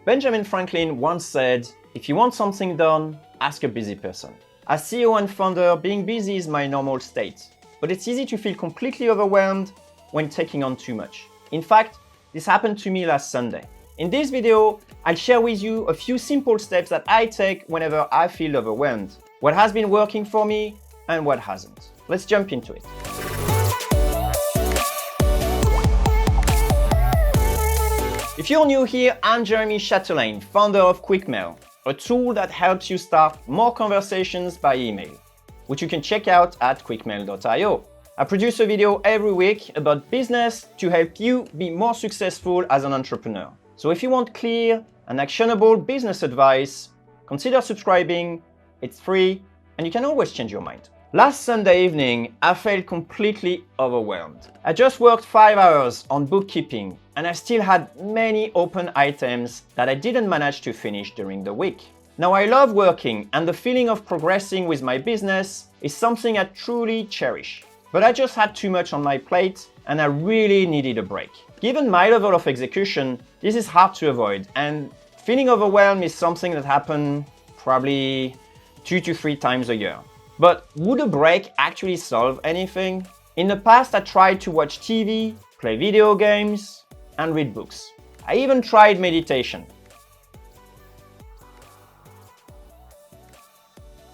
Benjamin Franklin once said, "If you want something done, ask a busy person." As CEO and founder, being busy is my normal state, but it's easy to feel completely overwhelmed when taking on too much. In fact, this happened to me last Sunday. In this video, I'll share with you a few simple steps that I take whenever I feel overwhelmed, what has been working for me and what hasn't. Let's jump into it. If you're new here, I'm Jeremy Chatelain, founder of QuickMail, a tool that helps you start more conversations by email, which you can check out at quickmail.io. I produce a video every week about business to help you be more successful as an entrepreneur. So if you want clear and actionable business advice, consider subscribing. It's free and you can always change your mind. Last Sunday evening, I felt completely overwhelmed. I just worked 5 hours on bookkeeping and I still had many open items that I didn't manage to finish during the week. Now I love working and the feeling of progressing with my business is something I truly cherish. But I just had too much on my plate and I really needed a break. Given my level of execution, this is hard to avoid, and feeling overwhelmed is something that happens probably 2 to 3 times a year. But would a break actually solve anything? In the past, I tried to watch TV, play video games, and read books. I even tried meditation.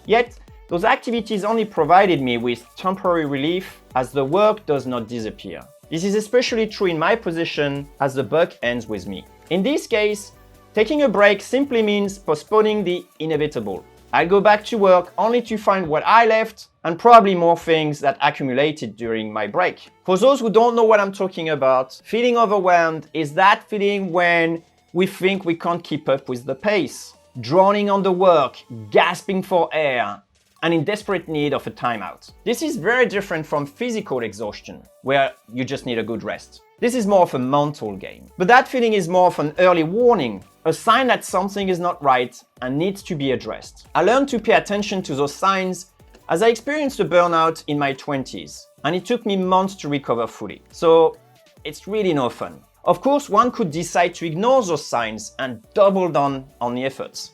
Yet, those activities only provided me with temporary relief as the work does not disappear. This is especially true in my position as the buck ends with me. In this case, taking a break simply means postponing the inevitable. I go back to work only to find what I left and probably more things that accumulated during my break. For those who don't know what I'm talking about, feeling overwhelmed is that feeling when we think we can't keep up with the pace, drowning on the work, gasping for air, and in desperate need of a timeout. This is very different from physical exhaustion, where you just need a good rest. This is more of a mental game. But that feeling is more of an early warning, a sign that something is not right and needs to be addressed. I learned to pay attention to those signs as I experienced a burnout in my 20s, and it took me months to recover fully. So it's really no fun. Of course, one could decide to ignore those signs and double down on the efforts.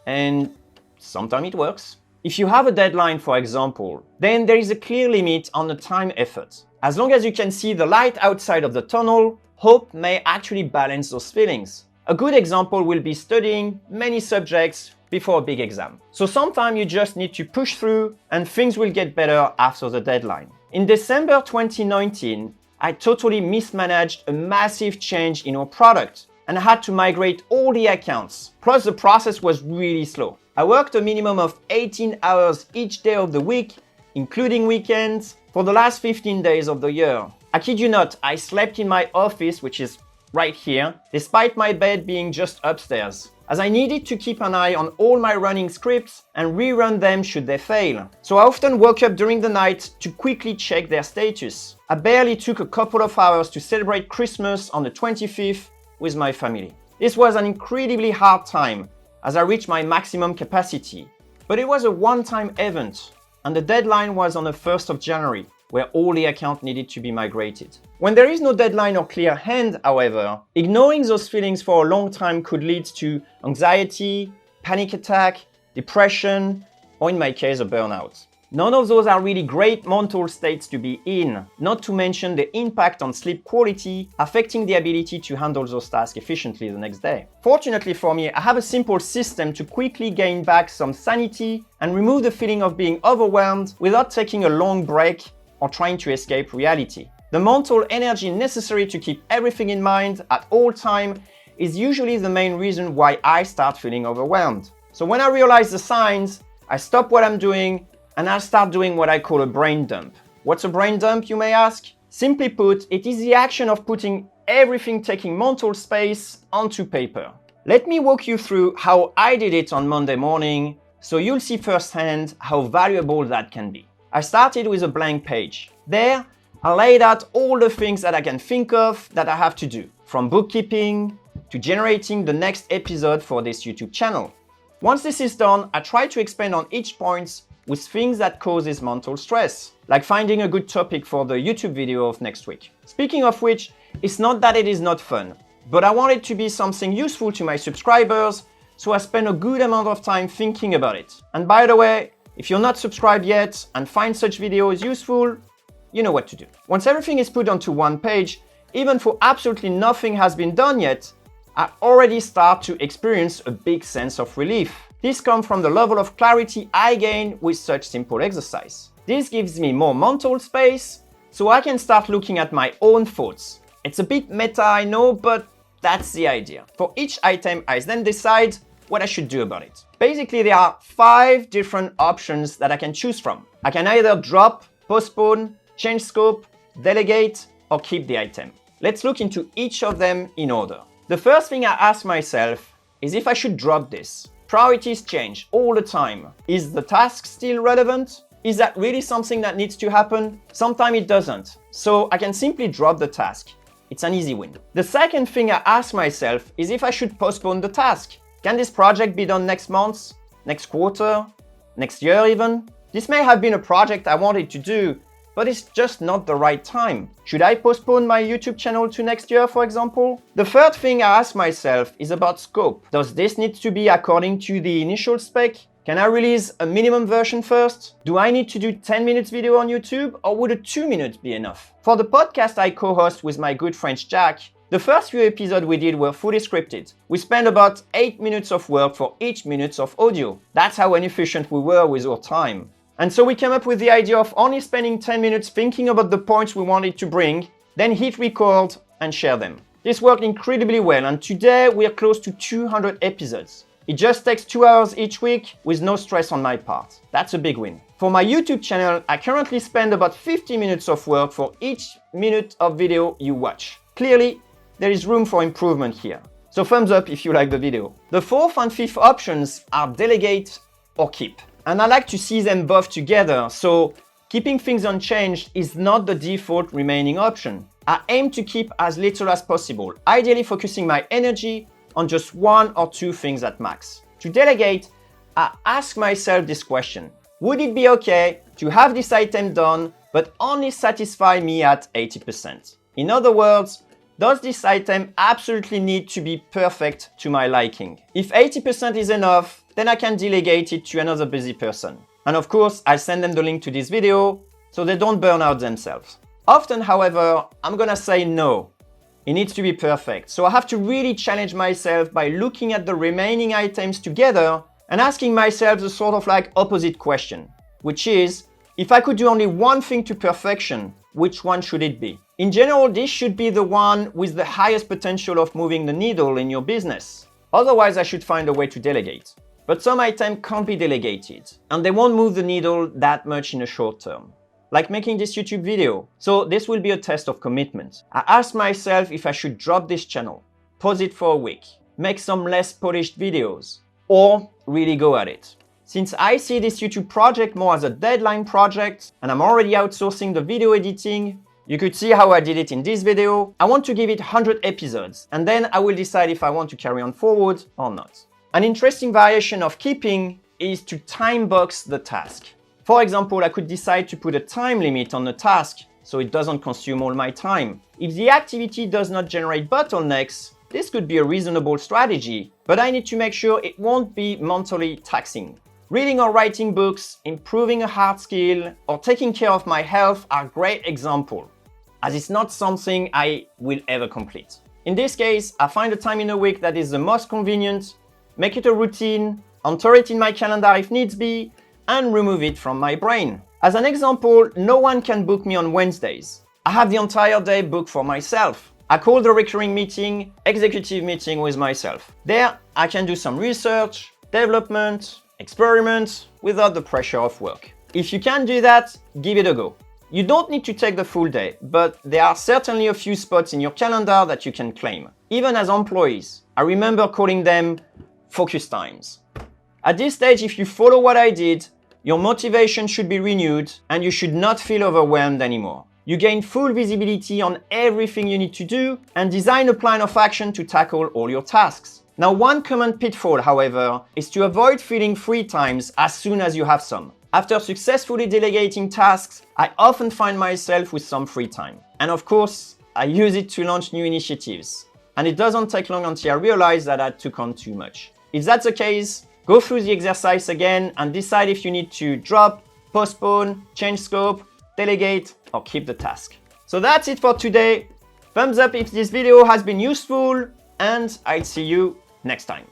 And sometimes it works. If you have a deadline, for example, then there is a clear limit on the time effort. As long as you can see the light outside of the tunnel, hope may actually balance those feelings. A good example will be studying many subjects before a big exam. So sometimes you just need to push through and things will get better after the deadline. In December 2019, I totally mismanaged a massive change in our product and I had to migrate all the accounts. Plus the process was really slow. I worked a minimum of 18 hours each day of the week, including weekends, for the last 15 days of the year. I kid you not, I slept in my office, which is right here, despite my bed being just upstairs, as I needed to keep an eye on all my running scripts and rerun them should they fail. So I often woke up during the night to quickly check their status. I barely took a couple of hours to celebrate Christmas on the 25th with my family. This was an incredibly hard time, as I reached my maximum capacity. But it was a one-time event, and the deadline was on the 1st of January, where all the accounts needed to be migrated. When there is no deadline or clear hand, however, ignoring those feelings for a long time could lead to anxiety, panic attack, depression, or in my case, a burnout. None of those are really great mental states to be in, not to mention the impact on sleep quality, affecting the ability to handle those tasks efficiently the next day. Fortunately for me, I have a simple system to quickly gain back some sanity and remove the feeling of being overwhelmed without taking a long break or trying to escape reality. The mental energy necessary to keep everything in mind at all times is usually the main reason why I start feeling overwhelmed. So when I realize the signs, I stop what I'm doing and I start doing what I call a brain dump. What's a brain dump, you may ask? Simply put, it is the action of putting everything taking mental space onto paper. Let me walk you through how I did it on Monday morning, so you'll see firsthand how valuable that can be. I started with a blank page. There, I laid out all the things that I can think of that I have to do, from bookkeeping to generating the next episode for this YouTube channel. Once this is done, I try to expand on each point with things that causes mental stress, like finding a good topic for the YouTube video of next week. Speaking of which, it's not that it is not fun, but I want it to be something useful to my subscribers, so I spend a good amount of time thinking about it. And by the way, if you're not subscribed yet and find such videos useful, you know what to do. Once everything is put onto one page, even though absolutely nothing has been done yet, I already start to experience a big sense of relief. This comes from the level of clarity I gain with such simple exercise. This gives me more mental space, so I can start looking at my own thoughts. It's a bit meta, I know, but that's the idea. For each item, I then decide what I should do about it. Basically, there are 5 different options that I can choose from. I can either drop, postpone, change scope, delegate, or keep the item. Let's look into each of them in order. The first thing I ask myself is if I should drop this. Priorities change all the time. Is the task still relevant? Is that really something that needs to happen? Sometimes it doesn't. So I can simply drop the task. It's an easy win. The second thing I ask myself is if I should postpone the task. Can this project be done next month, next quarter, next year even? This may have been a project I wanted to do, but it's just not the right time. Should I postpone my YouTube channel to next year, for example? The third thing I ask myself is about scope. Does this need to be according to the initial spec? Can I release a minimum version first? Do I need to do 10 minutes video on YouTube, or would a 2 minutes be enough? For the podcast I co-host with my good friend Jack, the first few episodes we did were fully scripted. We spent about 8 minutes of work for each minute of audio. That's how inefficient we were with our time. And so we came up with the idea of only spending 10 minutes thinking about the points we wanted to bring, then hit record and share them. This worked incredibly well, and today we are close to 200 episodes. It just takes 2 hours each week with no stress on my part. That's a big win. For my YouTube channel, I currently spend about 50 minutes of work for each minute of video you watch. Clearly, there is room for improvement here. So thumbs up if you like the video. The fourth and fifth options are delegate or keep. And I like to see them both together, so keeping things unchanged is not the default remaining option. I aim to keep as little as possible, ideally focusing my energy on just 1 or 2 things at max. To delegate, I ask myself this question: would it be okay to have this item done but only satisfy me at 80%? In other words, does this item absolutely need to be perfect to my liking? If 80% is enough, then I can delegate it to another busy person. And of course, I'll send them the link to this video so they don't burn out themselves. Often, however, I'm gonna say no. It needs to be perfect. So I have to really challenge myself by looking at the remaining items together and asking myself the sort of like opposite question, which is, if I could do only one thing to perfection, which one should it be? In general, this should be the one with the highest potential of moving the needle in your business. Otherwise, I should find a way to delegate. But some items can't be delegated, and they won't move the needle that much in the short term. Like making this YouTube video. So this will be a test of commitment. I asked myself if I should drop this channel, pause it for a week, make some less polished videos, or really go at it. Since I see this YouTube project more as a deadline project, and I'm already outsourcing the video editing, you could see how I did it in this video. I want to give it 100 episodes, and then I will decide if I want to carry on forward or not. An interesting variation of keeping is to time box the task. For example, I could decide to put a time limit on the task so it doesn't consume all my time. If the activity does not generate bottlenecks, this could be a reasonable strategy, but I need to make sure it won't be mentally taxing. Reading or writing books, improving a hard skill, or taking care of my health are great examples, as it's not something I will ever complete. In this case, I find a time in a week that is the most convenient, make it a routine, enter it in my calendar if needs be, and remove it from my brain. As an example, no one can book me on Wednesdays. I have the entire day booked for myself. I call the recurring meeting executive meeting with myself. There, I can do some research, development, experiments without the pressure of work. If you can do that, give it a go. You don't need to take the full day, but there are certainly a few spots in your calendar that you can claim. Even as employees, I remember calling them focus times. At this stage, if you follow what I did, your motivation should be renewed and you should not feel overwhelmed anymore. You gain full visibility on everything you need to do and design a plan of action to tackle all your tasks. Now, one common pitfall, however, is to avoid feeling free times as soon as you have some. After successfully delegating tasks, I often find myself with some free time. And of course, I use it to launch new initiatives. and it doesn't take long until I realize that I took on too much. If that's the case, go through the exercise again and decide if you need to drop, postpone, change scope, delegate, or keep the task. So that's it for today. Thumbs up if this video has been useful, and I'll see you next time.